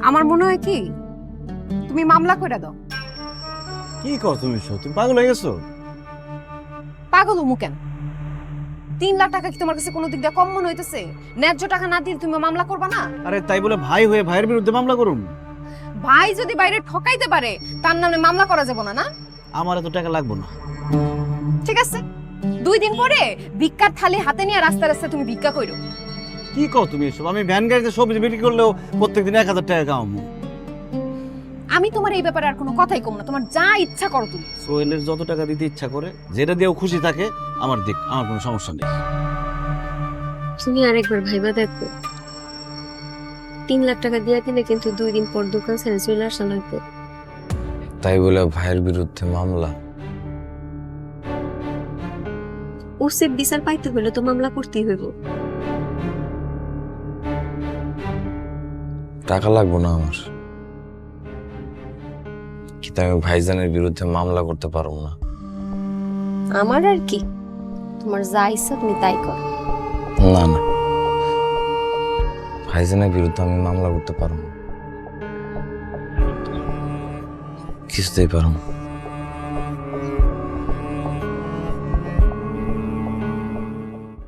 আমার মনে হয় কি তুমি মামলা করে দাও। কি কও তুমি? তুমি পাগল হয়ে গেছো? পাগল হমু কেন? 3 লাখ টাকা কি তোমার কাছে কোনো দিক দিয়ে কম মনে হইতেছে? ন্যায্য টাকা না দিলে তুমি মামলা করবা না? আরে তাই বলে ভাই হয়ে ভাইয়ের বিরুদ্ধে মামলা করুন? ভাই যদি বাইরে ঠকাইতে পারে তার নামে মামলা করা যাবে না? না আমার এত টাকা লাগবে না। ঠিক আছে, 2 দিন পরে ভিক্ষার থালি হাতে নিয়ে রাস্তা রাস্তায় তুমি ভিক্ষা কইরো। কি কও তুমি এসব? আমি ভ্যান গাড়িতে সবজি বিক্রি করলেও প্রত্যেকদিন 1000 টাকা কামাবো। আমি তোমার এই ব্যাপারে আর কোনো কথাই কম না, তোমার যা ইচ্ছা করো তুমি। সোহেলের যত টাকা দিতে ইচ্ছা করে, যেটা দিয়েও খুশি থাকে, আমার দিক, আমার কোনো সমস্যা নেই। তুমি আরেকবার ভাইবা দেখো, 3 লাখ টাকা দিয়া কিনে কিন্তু 2 দিন পর দোকান ছেড়ে চলে আসা লাগবে। তাই বলে ভাইয়ের বিরুদ্ধে মামলা? উচিত বিচার পাইতে হলে তো মামলা করতেই হইব। টাকা লাগবো না আমার, কিন্তু আমি ভাইজানের বিরুদ্ধে মামলা করতে পারবো না। আমার আর কি, তোমার যা ইচ্ছা তুমি তাই করো। না না, ভাইজানের বিরুদ্ধে আমি মামলা করতে পারবো না, কিছুতেই পারবো না।